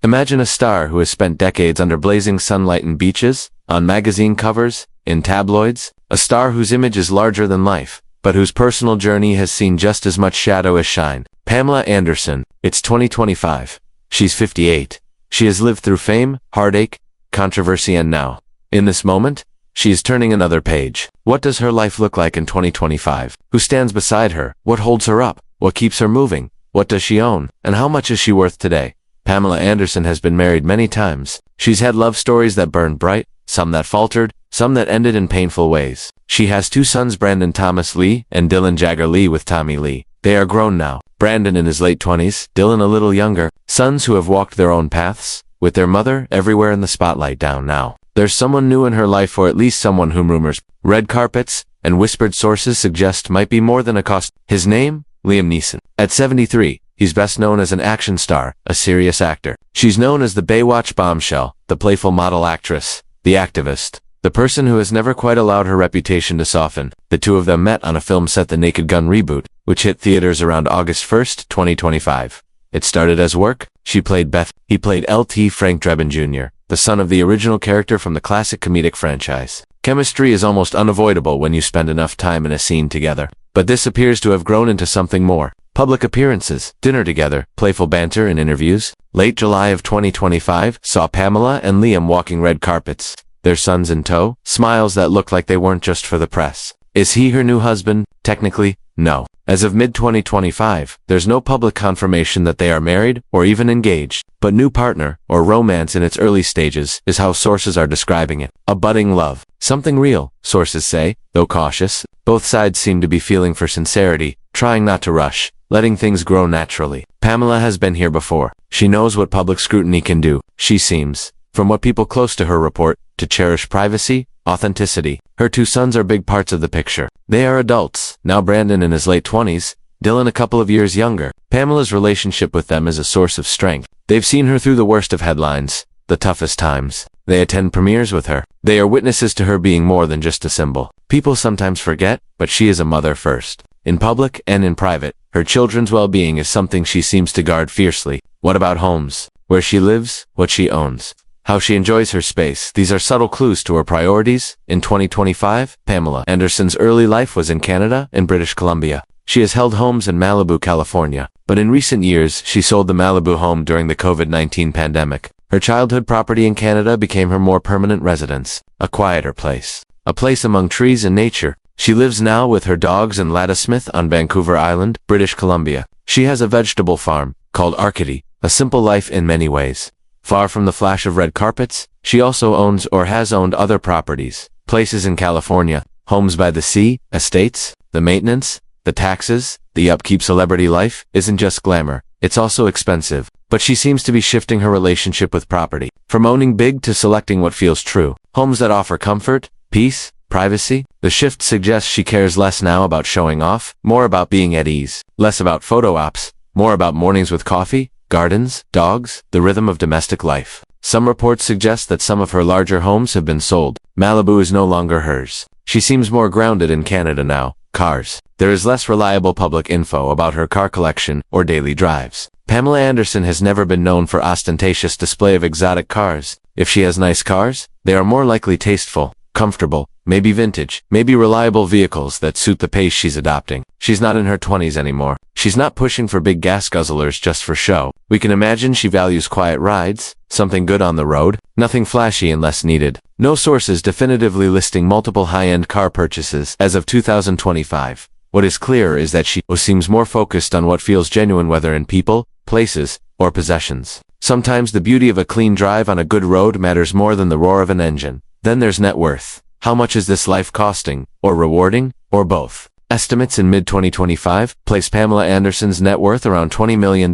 Imagine a star who has spent decades under blazing sunlight and beaches, on magazine covers, in tabloids, a star whose image is larger than life, but whose personal journey has seen just as much shadow as shine. Pamela Anderson. It's 2025. She's 58. She has lived through fame, heartache, controversy, and now, in this moment, she is turning another page. What does her life look like in 2025? Who stands beside her? What holds her up? What keeps her moving? What does she own? And how much is she worth today? Pamela Anderson has been married many times. She's had love stories that burned bright, some that faltered, some that ended in painful ways. She has two sons, Brandon Thomas Lee and Dylan Jagger Lee with Tommy Lee. They are grown now. Brandon in his late 20s, Dylan a little younger. Sons who have walked their own paths, with their mother everywhere in the spotlight down now. There's someone new in her life, or at least someone whom rumors, red carpets, and whispered sources suggest might be more than a cost. His name? Liam Neeson. At 73, he's best known as an action star, a serious actor. She's known as the Baywatch bombshell, the playful model actress, the activist, the person who has never quite allowed her reputation to soften. The two of them met on a film set, The Naked Gun reboot, which hit theaters around August 1st, 2025. It started as work. She played Beth. He played Lt. Frank Drebin Jr., the son of the original character from the classic comedic franchise. Chemistry is almost unavoidable when you spend enough time in a scene together. But this appears to have grown into something more. Public appearances, dinner together, playful banter in interviews. Late July of 2025 saw Pamela and Liam walking red carpets, their sons in tow, smiles that looked like they weren't just for the press. Is he her new husband? Technically, no. As of mid-2025, there's no public confirmation that they are married or even engaged, but new partner, or romance in its early stages, is how sources are describing it. A budding love. Something real, sources say, though cautious. Both sides seem to be feeling for sincerity, trying not to rush, letting things grow naturally. Pamela has been here before. She knows what public scrutiny can do. She seems, from what people close to her report, to cherish privacy, authenticity. Her two sons are big parts of the picture. They are adults, now Brandon in his late 20s, Dylan a couple of years younger. Pamela's relationship with them is a source of strength. They've seen her through the worst of headlines, the toughest times. They attend premieres with her. They are witnesses to her being more than just a symbol. People sometimes forget, but she is a mother first. In public and in private, her children's well-being is something she seems to guard fiercely. What about homes? Where she lives, what she owns, how she enjoys her space. These are subtle clues to her priorities. In 2025, Pamela Anderson's early life was in Canada and British Columbia. She has held homes in Malibu, California, but in recent years, she sold the Malibu home during the COVID-19 pandemic. Her childhood property in Canada became her more permanent residence, a quieter place, a place among trees and nature. She lives now with her dogs in Ladysmith on Vancouver Island, British Columbia. She has a vegetable farm, called Arcady, a simple life in many ways. Far from the flash of red carpets, she also owns or has owned other properties, places in California, homes by the sea, estates. The maintenance, the taxes, the upkeep. Celebrity life isn't just glamour, it's also expensive. But she seems to be shifting her relationship with property, from owning big to selecting what feels true. Homes that offer comfort, peace, privacy. The shift suggests she cares less now about showing off, more about being at ease, less about photo ops, more about mornings with coffee, gardens, dogs, the rhythm of domestic life. Some reports suggest that some of her larger homes have been sold. Malibu is no longer hers. She seems more grounded in Canada now. Cars. There is less reliable public info about her car collection or daily drives. Pamela Anderson has never been known for ostentatious display of exotic cars. If she has nice cars, they are more likely tasteful, comfortable, maybe vintage, maybe reliable vehicles that suit the pace she's adopting. She's not in her 20s anymore. She's not pushing for big gas guzzlers just for show. We can imagine she values quiet rides, something good on the road, nothing flashy unless needed. No sources definitively listing multiple high-end car purchases as of 2025. What is clear is that she seems more focused on what feels genuine, whether in people, places, or possessions. Sometimes the beauty of a clean drive on a good road matters more than the roar of an engine. Then there's net worth. How much is this life costing, or rewarding, or both? Estimates in mid-2025 place Pamela Anderson's net worth around $20 million.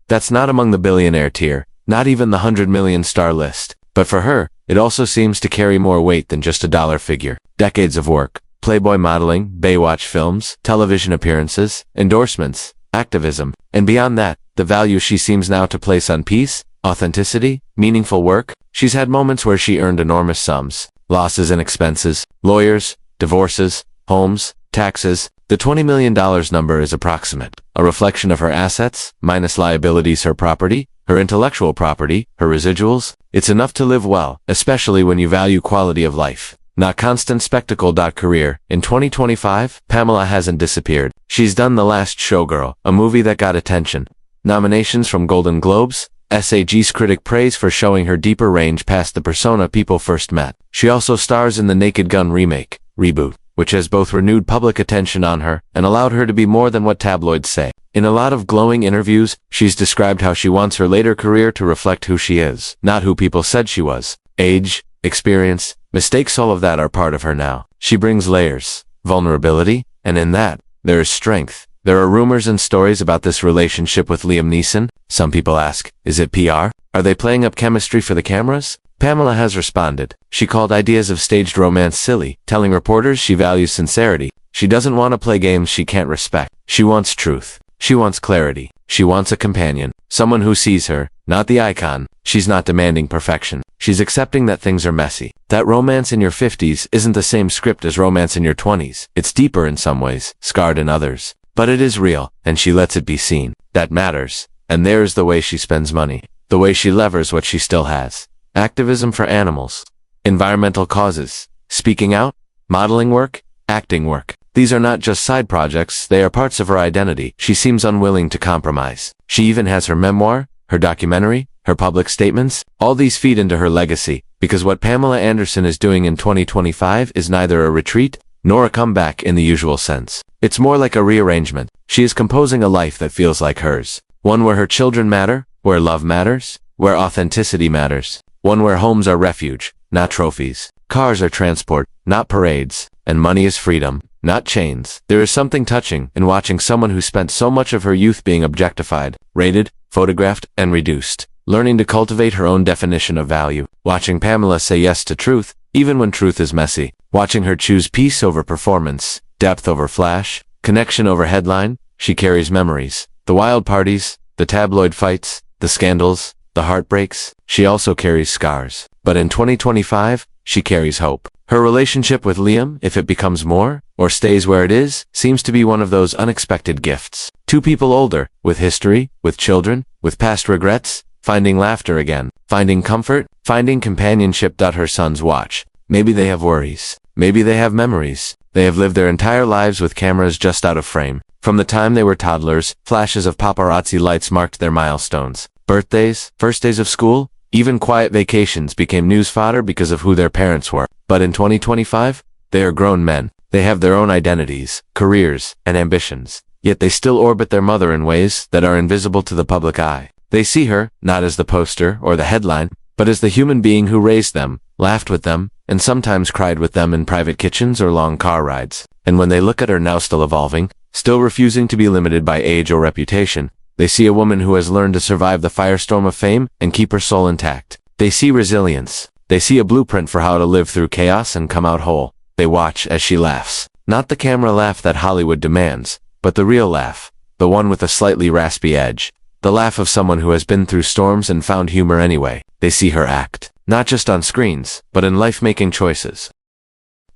That's not among the billionaire tier, not even the 100 million star list. But for her, it also seems to carry more weight than just a dollar figure. Decades of work, Playboy modeling, Baywatch films, television appearances, endorsements, activism, and beyond that, the value she seems now to place on peace, authenticity, meaningful work. She's had moments where she earned enormous sums, losses and expenses, lawyers, divorces, homes, taxes. The $20 million number is approximate, a reflection of her assets, minus liabilities. Her property, her intellectual property, her residuals. It's enough to live well, especially when you value quality of life, not constant spectacle. Career. In 2025, Pamela hasn't disappeared. She's done The Last Showgirl, a movie that got attention. Nominations from Golden Globes, SAG's critic praise for showing her deeper range past the persona people first met. She also stars in the Naked Gun reboot, which has both renewed public attention on her and allowed her to be more than what tabloids say. In a lot of glowing interviews, she's described how she wants her later career to reflect who she is, not who people said she was. Age, experience, mistakes, all of that are part of her now. She brings layers, vulnerability, and in that, there is strength. There are rumors and stories about this relationship with Liam Neeson. Some people ask, is it PR? Are they playing up chemistry for the cameras? Pamela has responded. She called ideas of staged romance silly, telling reporters she values sincerity. She doesn't want to play games she can't respect. She wants truth. She wants clarity. She wants a companion, someone who sees her, not the icon. She's not demanding perfection. She's accepting that things are messy. That romance in your 50s isn't the same script as romance in your 20s. It's deeper in some ways, scarred in others. But it is real, and she lets it be seen. That matters. And there's the way she spends money. The way she levers what she still has. Activism for animals. Environmental causes. Speaking out. Modeling work. Acting work. These are not just side projects, they are parts of her identity. She seems unwilling to compromise. She even has her memoir, her documentary, her public statements. All these feed into her legacy, because what Pamela Anderson is doing in 2025 is neither a retreat, nor a comeback in the usual sense. It's more like a rearrangement. She is composing a life that feels like hers. One where her children matter, where love matters, where authenticity matters. One where homes are refuge, not trophies. Cars are transport, not parades. And money is freedom, not chains. There is something touching in watching someone who spent so much of her youth being objectified, rated, photographed, and reduced, learning to cultivate her own definition of value. Watching Pamela say yes to truth, even when truth is messy. Watching her choose peace over performance, depth over flash, connection over headline. She carries memories. The wild parties, the tabloid fights, the scandals, the heartbreaks. She also carries scars. But in 2025, she carries hope. Her relationship with Liam, if it becomes more, or stays where it is, seems to be one of those unexpected gifts. Two people older, with history, with children, with past regrets, finding laughter again, finding comfort, finding companionship. Her sons watch. Maybe they have worries. Maybe they have memories. They have lived their entire lives with cameras just out of frame. From the time they were toddlers, flashes of paparazzi lights marked their milestones. Birthdays, first days of school, even quiet vacations became news fodder because of who their parents were. But in 2025, they are grown men. They have their own identities, careers, and ambitions. Yet they still orbit their mother in ways that are invisible to the public eye. They see her, not as the poster or the headline, but as the human being who raised them, laughed with them, and sometimes cried with them in private kitchens or long car rides. And when they look at her now still evolving, still refusing to be limited by age or reputation, they see a woman who has learned to survive the firestorm of fame and keep her soul intact. They see resilience. They see a blueprint for how to live through chaos and come out whole. They watch as she laughs. Not the camera laugh that Hollywood demands, but the real laugh. The one with a slightly raspy edge. The laugh of someone who has been through storms and found humor anyway. They see her act. Not just on screens, but in life-making choices.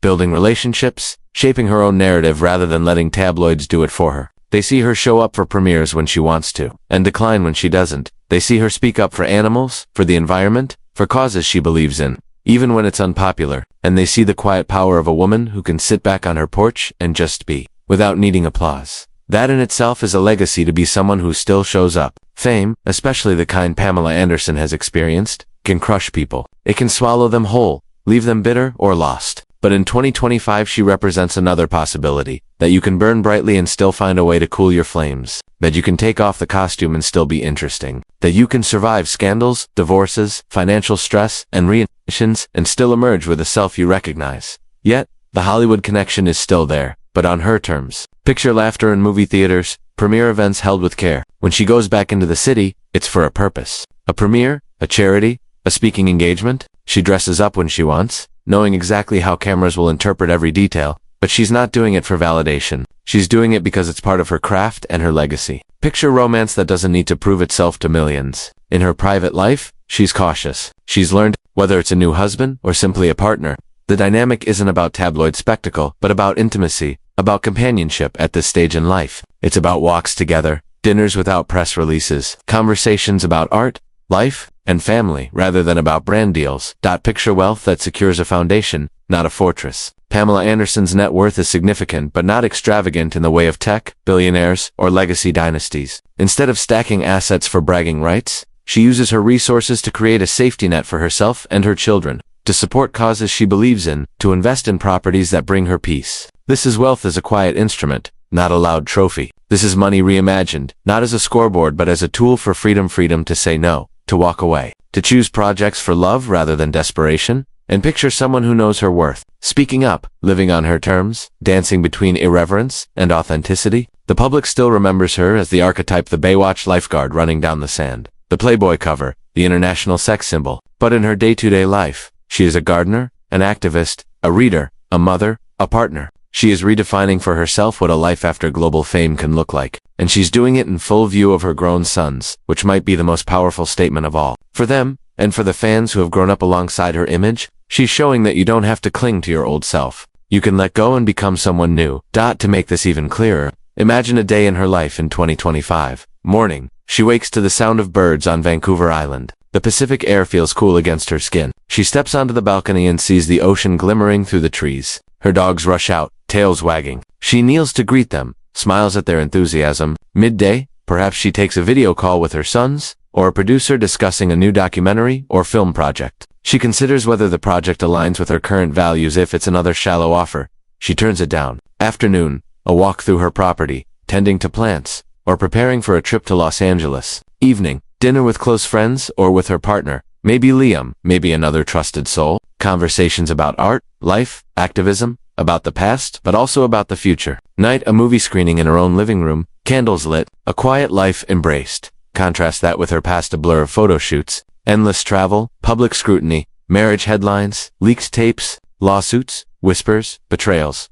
Building relationships, shaping her own narrative rather than letting tabloids do it for her. They see her show up for premieres when she wants to, and decline when she doesn't. They see her speak up for animals, for the environment, for causes she believes in, even when it's unpopular. And they see the quiet power of a woman who can sit back on her porch and just be, without needing applause. That in itself is a legacy, to be someone who still shows up. Fame, especially the kind Pamela Anderson has experienced, can crush people. It can swallow them whole, leave them bitter or lost. But in 2025 she represents another possibility, that you can burn brightly and still find a way to cool your flames, that you can take off the costume and still be interesting, that you can survive scandals, divorces, financial stress, and reunions, and still emerge with a self you recognize. Yet, the Hollywood connection is still there, but on her terms. Picture laughter in movie theaters, premiere events held with care. When she goes back into the city, it's for a purpose. A premiere, a charity, a speaking engagement. She dresses up when she wants, knowing exactly how cameras will interpret every detail, but she's not doing it for validation. She's doing it because it's part of her craft and her legacy. Picture romance that doesn't need to prove itself to millions. In her private life, she's cautious. She's learned, whether it's a new husband or simply a partner, the dynamic isn't about tabloid spectacle, but about intimacy, about companionship at this stage in life. It's about walks together, dinners without press releases, conversations about art, life, and family rather than about brand deals. Picture wealth that secures a foundation, not a fortress. Pamela Anderson's net worth is significant but not extravagant in the way of tech, billionaires, or legacy dynasties. Instead of stacking assets for bragging rights, she uses her resources to create a safety net for herself and her children, to support causes she believes in, to invest in properties that bring her peace. This is wealth as a quiet instrument, not a loud trophy. This is money reimagined, not as a scoreboard but as a tool for freedom to say no, to walk away, to choose projects for love rather than desperation, and picture someone who knows her worth, speaking up, living on her terms, dancing between irreverence and authenticity. The public still remembers her as the archetype, the Baywatch lifeguard running down the sand, the Playboy cover, the international sex symbol. But in her day-to-day life, she is a gardener, an activist, a reader, a mother, a partner. She is redefining for herself what a life after global fame can look like, and she's doing it in full view of her grown sons, which might be the most powerful statement of all. For them, and for the fans who have grown up alongside her image, she's showing that you don't have to cling to your old self. You can let go and become someone new. To make this even clearer, imagine a day in her life in 2025. Morning, she wakes to the sound of birds on Vancouver Island. The Pacific air feels cool against her skin. She steps onto the balcony and sees the ocean glimmering through the trees. Her dogs rush out, tails wagging. She kneels to greet them, smiles at their enthusiasm. Midday, perhaps she takes a video call with her sons, or a producer discussing a new documentary or film project. She considers whether the project aligns with her current values. If it's another shallow offer, she turns it down. Afternoon, a walk through her property, tending to plants, or preparing for a trip to Los Angeles. Evening, dinner with close friends or with her partner, maybe Liam, maybe another trusted soul. Conversations about art, life, activism, about the past, but also about the future. Night, a movie screening in her own living room, candles lit, a quiet life embraced. Contrast that with her past, a blur of photo shoots, endless travel, public scrutiny, marriage headlines, leaked tapes, lawsuits, whispers, betrayals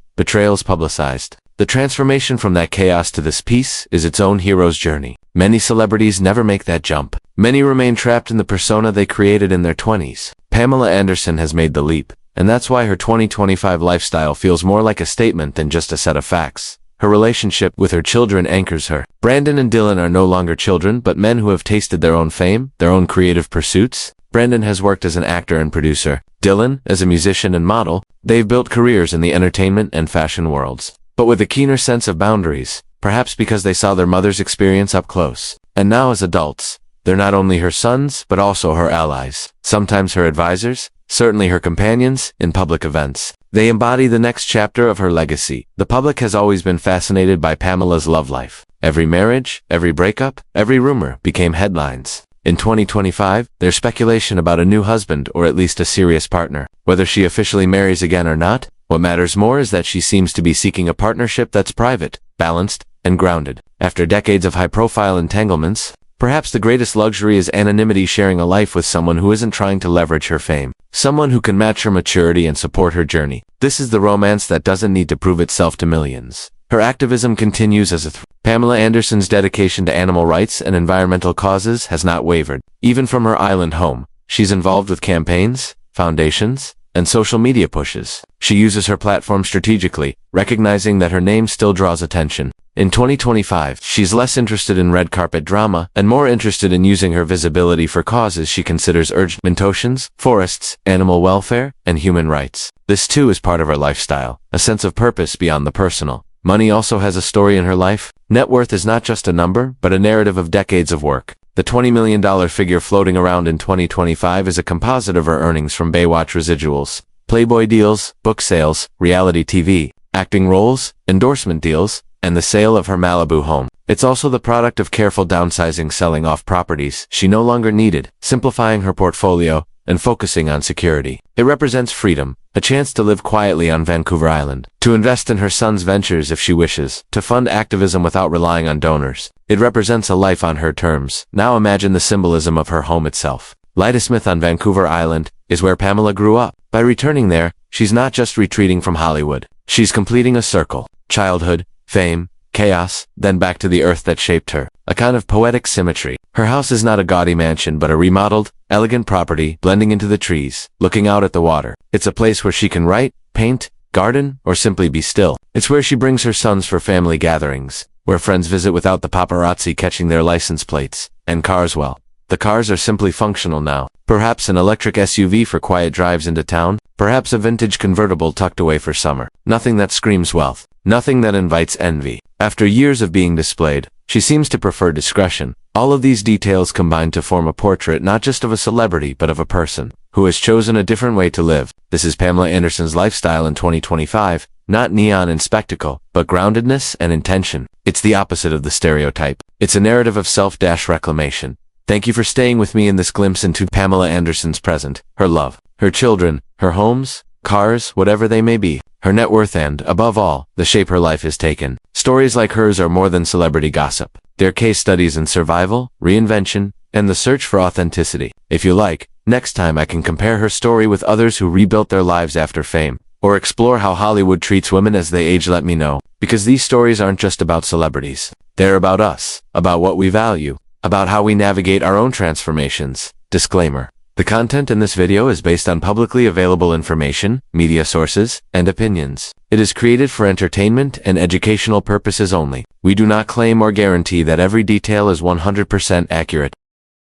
publicized. The transformation from that chaos to this peace is its own hero's journey. Many celebrities never make that jump. Many remain trapped in the persona they created in their 20s. Pamela Anderson has made the leap, and that's why her 2025 lifestyle feels more like a statement than just a set of facts. Her relationship with her children anchors her. Brandon and Dylan are no longer children, but men who have tasted their own fame, their own creative pursuits. Brandon has worked as an actor and producer. Dylan, as a musician and model. They've built careers in the entertainment and fashion worlds, but with a keener sense of boundaries, perhaps because they saw their mother's experience up close. And now as adults, they're not only her sons, but also her allies, sometimes her advisors, certainly her companions, in public events. They embody the next chapter of her legacy. The public has always been fascinated by Pamela's love life. Every marriage, every breakup, every rumor became headlines. In 2025, there's speculation about a new husband or at least a serious partner. Whether she officially marries again or not, what matters more is that she seems to be seeking a partnership that's private, balanced, and grounded. After decades of high-profile entanglements, perhaps the greatest luxury is anonymity, sharing a life with someone who isn't trying to leverage her fame. Someone who can match her maturity and support her journey. This is the romance that doesn't need to prove itself to millions. Her activism continues as Pamela Anderson's dedication to animal rights and environmental causes has not wavered. Even from her island home, she's involved with campaigns, foundations, and social media pushes. She uses her platform strategically, recognizing that her name still draws attention. In 2025, she's less interested in red carpet drama and more interested in using her visibility for causes she considers urgent: oceans, forests, animal welfare, and human rights. This too is part of her lifestyle, a sense of purpose beyond the personal. Money also has a story in her life. Net worth is not just a number, but a narrative of decades of work. The $20 million figure floating around in 2025 is a composite of her earnings from Baywatch residuals, Playboy deals, book sales, reality TV, acting roles, endorsement deals, and the sale of her Malibu home. It's also the product of careful downsizing, selling off properties she no longer needed, simplifying her portfolio, and focusing on security. It represents freedom, a chance to live quietly on Vancouver Island, to invest in her son's ventures if she wishes, to fund activism without relying on donors. It represents a life on her terms. Now imagine the symbolism of her home itself. Ladysmith on Vancouver Island is where Pamela grew up. By returning there, she's not just retreating from Hollywood. She's completing a circle. Childhood, fame, chaos, then back to the earth that shaped her. A kind of poetic symmetry. Her house is not a gaudy mansion but a remodeled, elegant property blending into the trees, looking out at the water. It's a place where she can write, paint, garden, or simply be still. It's where she brings her sons for family gatherings, where friends visit without the paparazzi catching their license plates. And cars, well, the cars are simply functional now. Perhaps an electric SUV for quiet drives into town, perhaps a vintage convertible tucked away for summer. Nothing that screams wealth, nothing that invites envy. After years of being displayed, she seems to prefer discretion. All of these details combine to form a portrait not just of a celebrity but of a person who has chosen a different way to live. This is Pamela Anderson's lifestyle in 2025, not neon and spectacle, but groundedness and intention. It's the opposite of the stereotype. It's a narrative of self-reclamation. Thank you for staying with me in this glimpse into Pamela Anderson's present, her love, her children, her homes, cars, whatever they may be, her net worth and, above all, the shape her life has taken. Stories like hers are more than celebrity gossip. They're case studies in survival, reinvention, and the search for authenticity. If you like, next time I can compare her story with others who rebuilt their lives after fame, or explore how Hollywood treats women as they age. Let me know, because these stories aren't just about celebrities. They're about us, about what we value, about how we navigate our own transformations. Disclaimer: the content in this video is based on publicly available information, media sources, and opinions. It is created for entertainment and educational purposes only. We do not claim or guarantee that every detail is 100% accurate.